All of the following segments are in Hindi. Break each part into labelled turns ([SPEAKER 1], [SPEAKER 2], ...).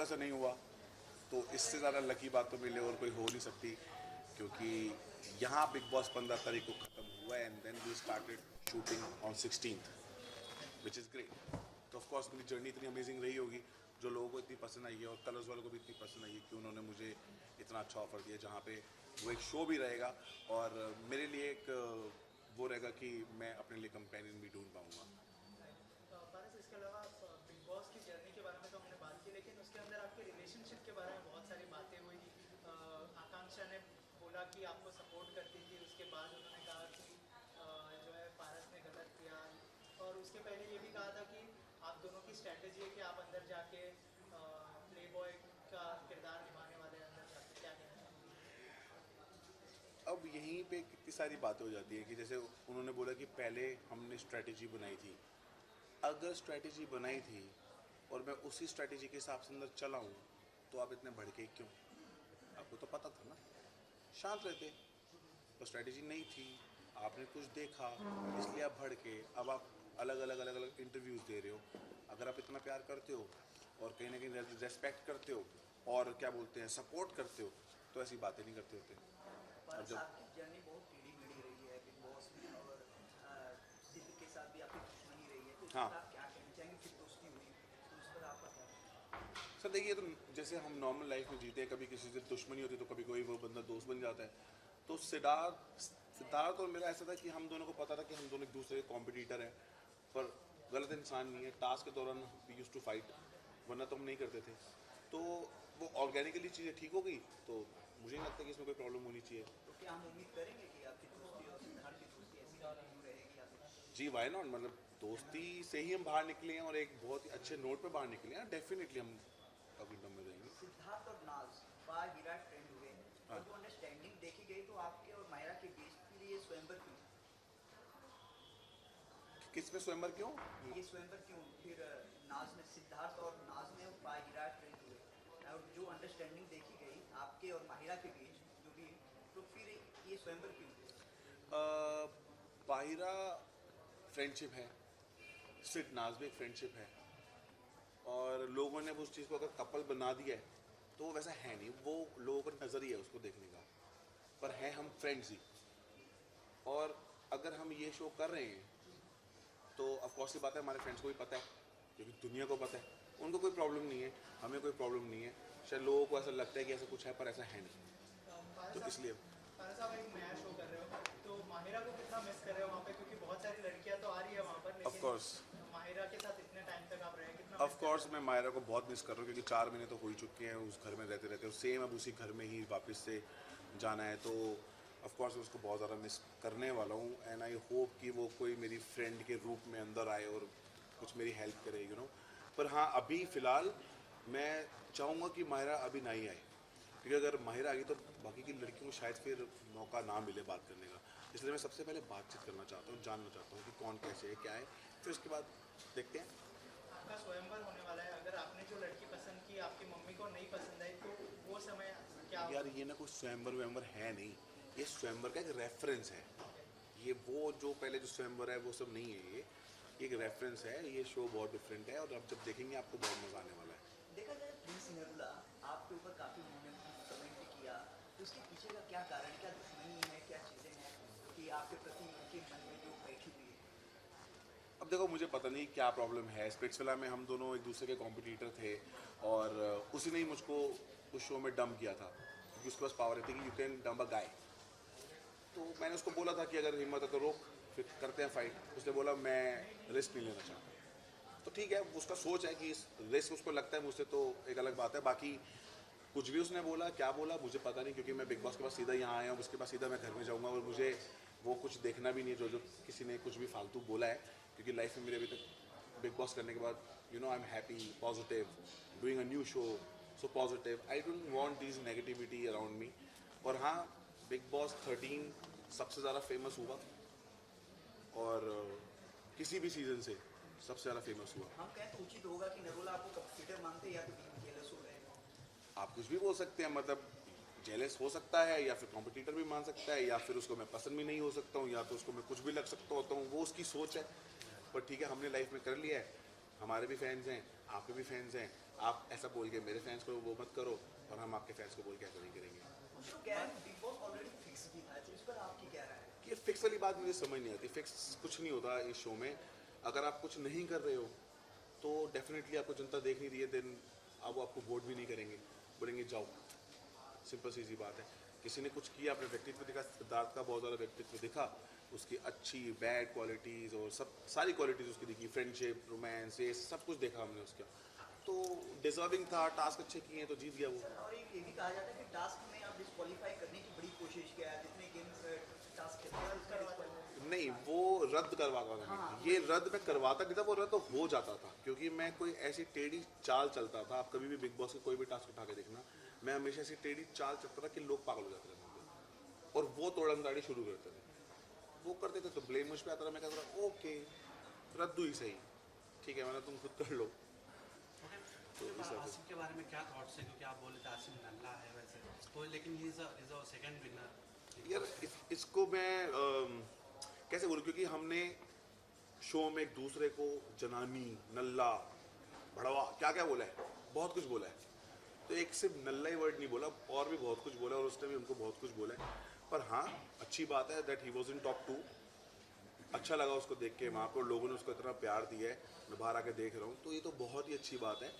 [SPEAKER 1] से नहीं हुआ, तो इससे ज़्यादा लकी बात तो मेरे लिए और कोई हो नहीं सकती, क्योंकि यहाँ बिग बॉस 15 तारीख को ख़त्म हुआ है and then we started shooting on 16th, which is great. तो ऑफ कोर्स मेरी जर्नी इतनी अमेजिंग रही होगी, जो लोगों को इतनी पसंद आई है और कलर्स वालों को भी इतनी पसंद आई है कि उन्होंने मुझे इतना अच्छा ऑफर दिया, जहाँ पे वो एक शो भी रहेगा और मेरे लिए एक वो रहेगा कि मैं अपने लिए कंपेनियन भी ढूंढ पाऊँगा।
[SPEAKER 2] पारस, इसके अलावा बिग बॉस की जर्नी के बारे में तो हमने बात की, लेकिन उसके अंदर आपके रिलेशनशिप के बारे में बहुत सारी बातें हुई। आकांक्षा ने बोला कि आपको सपोर्ट करती थी, उसके बाद उन्होंने कहा कि जो है पारस ने गलत किया, और उसके पहले ये भी कहा था कि आप दोनों की स्ट्रैटेजी है कि आप अंदर जाके प्ले बॉय का किरदार निभाने वाले हैं अंदर जाके। क्या कहना चाहेंगे?
[SPEAKER 1] अब यहीं पे कितनी सारी बातें हो जाती है कि जैसे उन्होंने बोला कि पहले हमने स्ट्रैटेजी बनाई थी, अगर स्ट्रैटेजी बनाई थी और मैं उसी स्ट्रैटेजी के हिसाब से अंदर चला हूँ, तो आप इतने भड़के क्यों? आपको तो पता था ना, शांत रहते। तो स्ट्रैटेजी नहीं थी, आपने कुछ देखा, इसलिए आप भड़के। अब आप अलग अलग इंटरव्यूज़ दे रहे हो। अगर आप इतना प्यार करते हो और कहीं ना कहीं रेस्पेक्ट करते हो और क्या बोलते हैं सपोर्ट करते हो, तो ऐसी बातें नहीं करते होते। और
[SPEAKER 3] पारस,
[SPEAKER 1] जब
[SPEAKER 3] आपकी जर्नी बहुत टेढ़ी मेढ़ी रही है बिग बॉस में, और सिद्ध के साथ भी आपकी दुश्मनी रही है, तो उस
[SPEAKER 1] हाँ
[SPEAKER 3] पर आप क्या कहना चाहेंगे? फिर दोस्ती हुई, तो उस पर आपका क्या कहना है?
[SPEAKER 1] सर देखिए, तो जैसे हम नॉर्मल लाइफ में जीते हैं, कभी किसी से दुश्मनी होती है तो कभी कोई वो बंदा दोस्त बन जाता है। तो सिद्धार्थ और मेरा ऐसा था कि हम दोनों को पता था कि हम दोनों एक दूसरे के कॉम्पिटिटर हैं, पर गलत इंसान नहीं है। टास्क के दौरान वी यूज टू फाइट, वरना तो हम नहीं करते थे। तो वो ऑर्गेनिकली चीज़ें ठीक हो गई, तो मुझे नहीं लगता कि इसमें कोई प्रॉब्लम होनी चाहिए।
[SPEAKER 3] तो क्या हम उम्मीद करेंगे कि आपकी दोस्ती और सिद्धार्थ की दोस्ती ऐसी कंटिन्यू रहेगी आगे?
[SPEAKER 1] जी वाई नॉट, मतलब दोस्ती से ही हम बाहर निकले हैं और एक बहुत ही अच्छे नोट पे बाहर निकले हैं, डेफिनेटली हम अगले टर्म में रहेंगे।
[SPEAKER 3] सिद्धार्थ और नाज बार विराट ट्रेंड हुए,
[SPEAKER 1] हाँ।
[SPEAKER 3] और जो अंडरस्टैंडिंग देखी गई, तो आपके और मायरा के बीच के लिए स्वयंवर क्यों?
[SPEAKER 1] किस पे स्वयंवर क्यों?
[SPEAKER 3] ये स्वयंवर क्यों? फिर नाज ने, सिद्धार्थ और नाज में बार विराट ट्रेंड हुए, और जो अंडरस्टैंडिंग देखी गई आपके और माहिरा के बीच जो भी, तो फिर ये स्वयंवर क्यों?
[SPEAKER 1] बाहिरा फ्रेंडशिप है, सिर्फ नाज भी एक फ्रेंडशिप है, और लोगों ने उस चीज़ को अगर कपल बना दिया है तो वो वैसा है नहीं, वो लोगों का नज़रिया है उसको देखने का, पर है हम फ्रेंड्स ही। और अगर हम ये शो कर रहे हैं तो ऑफकोर्स की बात है, हमारे फ्रेंड्स को भी पता है, क्योंकि दुनिया को पता है, उनको कोई प्रॉब्लम नहीं है, हमें कोई प्रॉब्लम नहीं है। शायद लोगों को ऐसा लगता है कि ऐसा कुछ है, पर ऐसा है नहीं, तो इसलिए।
[SPEAKER 2] पारस, आप एक नया शो कर रहे हो, तो माहिरा को कितना मिस कर रहे हो वहाँ पे? क्योंकि बहुत सारी लड़कियाँ तो आ रही है वहाँ पर,
[SPEAKER 1] ऑफ कोर्स,
[SPEAKER 2] लेकिन माहिरा के साथ इतने टाइम तक आप रहे, कितना
[SPEAKER 1] ऑफ कोर्स मैं मायरा को बहुत मिस कर रहा हूँ, क्योंकि 4 महीने तो हो ही चुके हैं उस घर में रहते रहते, और सेम अब उसी घर में ही वापस से जाना है, तो ऑफ कोर्स मैं उसको बहुत ज़्यादा मिस करने वाला हूँ। एंड आई होप कि वो कोई मेरी फ्रेंड के रूप में अंदर आए और कुछ मेरी हेल्प करे, यू नो। पर हाँ, अभी फ़िलहाल मैं चाहूँगा कि माहिरा अभी नहीं आए, क्योंकि अगर माहिरा आ गई तो बाकी की लड़कियों को शायद फिर मौका ना मिले बात करने का। इसलिए मैं सबसे पहले बातचीत करना चाहता हूँ, जानना चाहता हूँ कि कौन कैसे है, क्या है, फिर उसके बाद देखते हैं।
[SPEAKER 2] आपका स्वयंवर होने वाला है, अगर आपने जो लड़की पसंद की आपकी मम्मी को नहीं पसंद आई, तो वो समय क्या
[SPEAKER 1] यार ये ना कोई स्वयंवर व्यंवर है नहीं, ये स्वयंवर का एक रेफरेंस है। ये वो जो पहले जो स्वयंवर है वो सब नहीं है, ये एक रेफरेंस है। ये शो बहुत डिफरेंट है और अब जब देखेंगे आपको बहुत मज़ा आने वाला है।
[SPEAKER 3] देखा जाए प्रिंस नरुला, आपके ऊपर काफ़ी उन्होंने कमेंट भी किया, तो उसके पीछे का क्या कारण, क्या दुश्मनी है, क्या चीज़ें हैं कि आपके प्रति उनके मन में जो बैठी हुई है?
[SPEAKER 1] अब देखो, मुझे पता नहीं क्या प्रॉब्लम है। स्पिट्सविला में हम दोनों एक दूसरे के कॉम्पिटिटर थे और उसी ने ही मुझको उस शो में डंप किया था, क्योंकि उसके पास पावर रहती है कि यू कैन डंप अ गाय। तो मैंने उसको बोला था कि अगर हिम्मत है तो रोक, फिर करते हैं फाइट। उसने बोला मैं रिस्क नहीं लेना चाहता। तो ठीक है, उसका सोच है कि इस रिस्क उसको लगता है मुझसे, तो एक अलग बात है। बाकी कुछ भी उसने बोला, क्या बोला मुझे पता नहीं, क्योंकि मैं बिग बॉस के पास सीधा यहाँ आया हूँ, उसके बाद सीधा मैं घर में जाऊँगा और मुझे वो कुछ देखना भी नहीं है जो किसी ने कुछ भी फालतू बोला है, क्योंकि लाइफ में मेरे अभी तक बिग बॉस करने के बाद you know I am happy, positive, doing a new show, so positive. I don't want this negativity around me. और हाँ, बिग बॉस 13 सबसे ज़्यादा फेमस हुआ और किसी भी सीज़न से सबसे ज़्यादा फेमस हुआ।
[SPEAKER 3] हम कहें तो उचित होगा कि नरुला आपको कंप्यूटर मानते या तो जेलस हो रहे हैं?
[SPEAKER 1] आप कुछ भी बोल सकते हैं, मतलब जेलस हो सकता है या फिर कॉम्पिटिटर भी मान सकता है, या फिर उसको मैं पसंद भी नहीं हो सकता हूँ, या तो उसको मैं कुछ भी लग सकता होता हूँ, वो उसकी सोच है। पर ठीक है, हमने लाइफ में कर लिया है, हमारे भी फैंस हैं, आपके भी फैंस हैं, आप ऐसा बोल के मेरे फैंस को वो मत करो और हम आपके फैंस को बोल के ऐसा नहीं करेंगे।
[SPEAKER 3] कुछ लोग कह रहे हैं बिग बॉस ऑलरेडी फिक्स भी था, तो इस पर आपकी क्या राय है?
[SPEAKER 1] ये फिक्स वाली बात मुझे समझ नहीं आती। फिक्स कुछ नहीं होता इस शो में। अगर आप कुछ नहीं कर रहे हो तो डेफिनेटली आपको जनता देख नहीं रही है, देन अब वो आपको वोट भी नहीं करेंगे, बोलेंगे जाओ। सिंपल सी सी बात है। किसी ने कुछ किया, अपने व्यक्तित्व दिखा, सिद्धार्थ का बहुत ज़्यादा व्यक्तित्व दिखा, उसकी अच्छी बैड क्वालिटीज़ और सब सारी क्वालिटीज़ उसकी दिखी, फ्रेंडशिप, रोमांस, ये सब कुछ देखा हमने उसका। तो डिजर्विंग था, टास्क अच्छे किए हैं तो जीत गया वो।
[SPEAKER 3] और एक ये भी कहा जाता है कि टास्क में आप डिस्क्वालीफाई करने की बड़ी कोशिश किया है, जितने गेम्स टास्क खेलते हैं उसका disqualify-
[SPEAKER 1] नहीं, वो रद्द करवाता था।
[SPEAKER 3] हाँ।
[SPEAKER 1] ये रद्द मैं करवाता नहीं था, वो रद्द हो जाता था, क्योंकि मैं कोई ऐसी टेढ़ी चाल चलता था। आप कभी भी बिग बॉस के कोई भी टास्क उठा के देखना, मैं हमेशा ऐसी टेढ़ी चाल चलता था कि लोग पागल हो जाते थे मुझ पे, और वो तोड़म दाड़ी शुरू करते थे। वो करते थे तो ब्लेम मुझ पे आता था। मैं कहता था ओके रद्द हुई सही, ठीक है, मैंने तुम खुद कर लो। तो इस वजह से
[SPEAKER 4] आसिम के बारे में क्या थॉट्स है, क्योंकि आप बोले थे आसिम नल्ला है वैसे तो, लेकिन he is a second winner.
[SPEAKER 1] यार इसको मैं कैसे बोलूँ, क्योंकि हमने शो में एक दूसरे को जनानी, नल्ला, भड़वा, क्या क्या बोला है, बहुत कुछ बोला है। तो एक सिर्फ नल्ला ही वर्ड नहीं बोला, और भी बहुत कुछ बोला, और उसने भी उनको बहुत कुछ बोला है। पर हाँ, अच्छी बात है that he was in top 2। अच्छा लगा उसको देख के, वहाँ पर लोगों ने उसको इतना प्यार दिया है, मैं बाहर आके देख रहा हूँ, तो ये तो बहुत ही अच्छी बात है।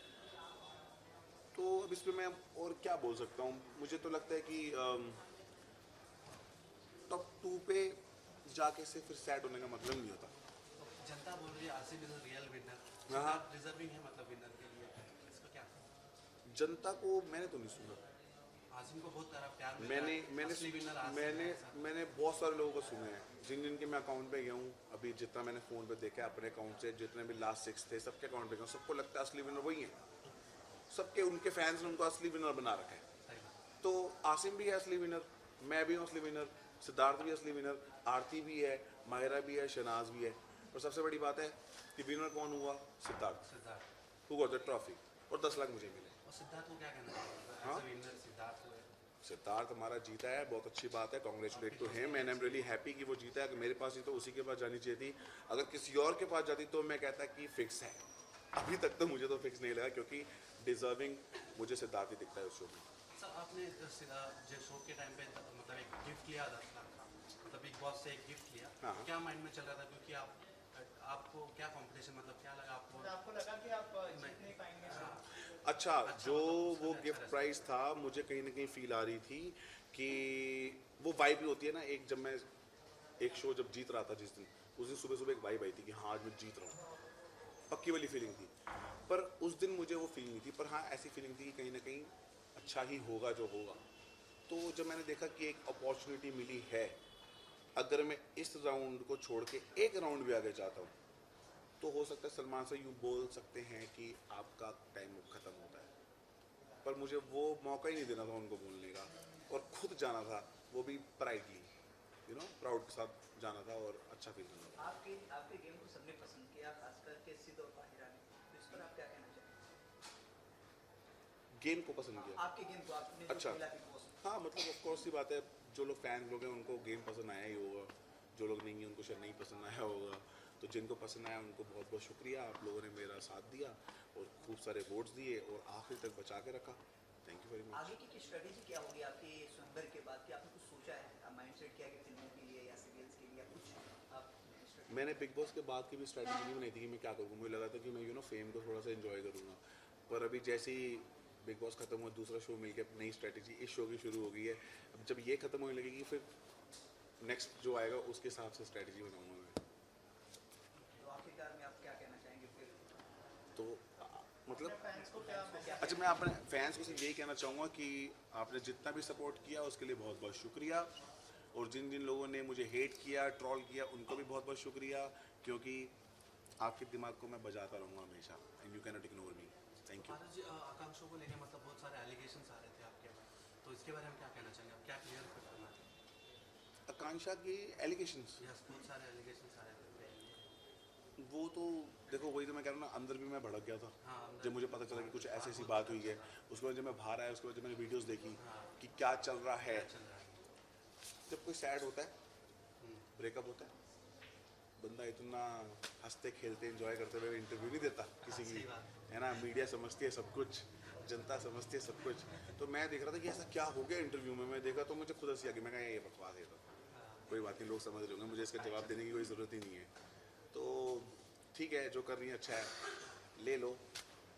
[SPEAKER 1] तो अब इस पर मैं और क्या बोल सकता हूँ। मुझे तो लगता है कि टॉप 2 पे जाके से फिर सैड होने का मतलब नहीं होता।
[SPEAKER 4] जनता बोल रही है Asim is a real winner,
[SPEAKER 1] हाँ।
[SPEAKER 4] डिजर्विंग है मतलब विनर के लिए, इसका क्या?
[SPEAKER 1] जनता को मैंने तो नहीं सुना।
[SPEAKER 4] आसिम को बहुत सारा प्यार मिला
[SPEAKER 1] मैंने
[SPEAKER 4] है,
[SPEAKER 1] मैंने
[SPEAKER 4] असली विनर आसिम
[SPEAKER 1] मैंने
[SPEAKER 4] है ऐसा।
[SPEAKER 1] मैंने बहुत सारे लोगों को सुना है, जिन जिन के मैं अकाउंट पे गया हूँ, अभी जितना मैंने फ़ोन पे देखा है अपने अकाउंट से, जितने भी लास्ट 6 थे सबके अकाउंट पे गया हूँ, सबको लगता है असली विनर वही है। सबके उनके फैंस ने उनको असली विनर बना रखा है।
[SPEAKER 4] सही बात।
[SPEAKER 1] तो आसिम भी है असली विनर, मैं भी हूँ असली विनर, सिद्धार्थ भी असली विनर, आरती भी है, माहिरा भी है, शहनाज भी है। और सबसे बड़ी बात है कि विनर कौन हुआ? Siddharth,
[SPEAKER 4] Siddharth,
[SPEAKER 1] who got the trophy, और 10 लाख मुझे मिले।
[SPEAKER 4] और सिद्धार्थ को क्या कहना चाहिए
[SPEAKER 1] हाँ?
[SPEAKER 4] As a winner? सिद्धार्थ को
[SPEAKER 1] सिद्धार्थ हमारा जीता है, बहुत अच्छी बात है, congratulate to him and I am really happy कि वो जीता है। अगर मेरे पास ही तो उसी के पास जानी चाहिए थी। अगर किसी और के पास जाती तो मैं कहता कि फिक्स है। अभी तक तो मुझे तो फिक्स नहीं लगा, क्योंकि डिजर्विंग मुझे सिद्धार्थ ही दिखता है उस शो में।
[SPEAKER 4] सर, आपने जो शो के टाइम पे मतलब एक गिफ्ट लिया 10 लाख का, मतलब बिग बॉस से एक गिफ्ट लिया,
[SPEAKER 1] हाँ।
[SPEAKER 4] क्या माइंड में चल रहा था? क्योंकि आपको क्या कंपटीशन, मतलब क्या लगा आपको?
[SPEAKER 2] तो आपको लगा कि आप जीत नहीं पाएंगे
[SPEAKER 4] हाँ,
[SPEAKER 1] अच्छा, जो
[SPEAKER 4] मतलब
[SPEAKER 1] वो
[SPEAKER 4] उसमें
[SPEAKER 1] गिफ्ट
[SPEAKER 4] अच्छा
[SPEAKER 1] प्राइस था, मुझे कहीं ना कहीं फील आ रही थी कि वो वाइब भी होती है ना, एक जब मैं एक शो जब जीत रहा था जिस दिन, उस दिन सुबह सुबह एक वाइब आई थी कि हाँ आज मैं जीत रहा हूँ, पक्की वाली फीलिंग थी। पर उस दिन मुझे वो फील नहीं थी, पर हाँ ऐसी फीलिंग थी कि कहीं ना कहीं अच्छा ही होगा जो होगा। तो जब मैंने देखा कि एक अपॉर्चुनिटी मिली है, अगर मैं इस राउंड को छोड़ के एक राउंड भी आगे जाता हूँ, तो हो सकता है सलमान से यूँ बोल सकते हैं कि आपका टाइम ख़त्म होता है। पर मुझे वो मौका ही नहीं देना था उनको बोलने का, और खुद जाना था, वो भी प्राइडली, प्राउड के साथ जाना था और अच्छा फील करना था।
[SPEAKER 3] आपके आपके गेम को सबने पसंद किया, खास करके सिद्ध और बाहिरा ने, तो इस पर आप क्या कहना चाहेंगे?
[SPEAKER 1] गेम को पसंद किया?
[SPEAKER 3] आपके गेम को आपने जो
[SPEAKER 1] अच्छा।
[SPEAKER 3] खेला बिग बॉस में।
[SPEAKER 1] हाँ, मतलब ऑफ कोर्स सी बात है, जो लोग फैन लोग हैं उनको गेम पसंद आया ही होगा, जो लोग नहीं हैं उनको शायद नहीं पसंद आया होगा। तो जिनको पसंद आया उनको बहुत बहुत शुक्रिया, आप लोगों ने मेरा साथ दिया और खूब सारे वोट्स दिए और आखिर तक बचा के रखा। Thank you very much.
[SPEAKER 3] आगे की स्ट्रेटेजी क्या होगी आपके स्वयंवर के बाद? कि आपने कुछ सोचा है, माइंडसेट किया कि फिल्मों के लिए या सीरियल्स के लिए या कुछ आप strategy-
[SPEAKER 1] मैंने बिग बॉस के बाद की भी स्ट्रैटेजी नहीं बनाई थी कि मैं क्या करूँगा। मुझे लगा था कि मैं फेम को थोड़ा सा एंजॉय करूँगा, पर अभी जैसे ही बिग बॉस खत्म हुआ, दूसरा शो मिल गया, नई स्ट्रैटेजी इस शो की शुरू हो गई है। अब जब ये खत्म होने लगेगी, फिर नेक्स्ट जो आएगा उसके हिसाब से स्ट्रैटेजी बनाऊंगा मैं।
[SPEAKER 3] तो आखिरकार में आप क्या कहना चाहेंगे फिर?
[SPEAKER 1] तो मतलब
[SPEAKER 2] फैंस को क्या
[SPEAKER 1] अच्छा, मैं अपने फैंस को सिर्फ यही कहना चाहूँगा कि आपने जितना भी सपोर्ट किया उसके लिए बहुत बहुत शुक्रिया, और जिन जिन लोगों ने मुझे हेट किया, ट्रॉल किया, उनको भी बहुत बहुत शुक्रिया, क्योंकि आपके दिमाग को मैं बजाता रहूँगा हमेशा, and you can not ignore me. Thank you.
[SPEAKER 4] Bharat ji, आकांक्षों को लेकर मतलब बहुत सारे एलिगेशंस आ रहे थे आपके, तो इसके बारे में क्या कहना चाहेंगे? आप क्या क्लियर करना चाहेंगे?
[SPEAKER 1] आकांक्षा के एलिगेशंस,
[SPEAKER 4] यस, बहुत सारे एलिगेशंस आ रहे थे।
[SPEAKER 1] वो तो देखो, वही तो मैं कह रहा हूँ ना, अंदर भी मैं भड़क गया था।
[SPEAKER 4] हाँ, अंदर-
[SPEAKER 1] जब मुझे पता चला कि कुछ ऐसी ऐसी बात हुई है, उसके बाद जब मैं बाहर आया, उसके बाद जब मैंने वीडियोस देखी कि क्या चल रहा है।
[SPEAKER 4] क्या चल रहा है?
[SPEAKER 1] जब कोई सैड होता है, ब्रेकअप होता है, बंदा इतना हंसते खेलते एंजॉय करते हुए इंटरव्यू नहीं देता किसी की,
[SPEAKER 4] सही बात
[SPEAKER 1] है ना। मीडिया समझती है सब कुछ, जनता समझती है सब कुछ। तो मैं देख रहा था कि ऐसा क्या हो गया इंटरव्यू में, मैं देखा तो मुझे खुद हंसी आ गई। मैं कहा ये बकवास है, तो कोई बात नहीं, लोग समझ लेंगे, मुझे इसका जवाब देने की कोई ज़रूरत ही नहीं है। तो ठीक है, जो कर रही है अच्छा है, ले लो,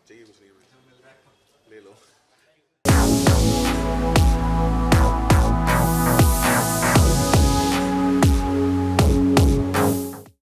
[SPEAKER 1] चाहिए कुछ नहीं हमें,
[SPEAKER 4] जो मिल रहा है
[SPEAKER 1] ले लो।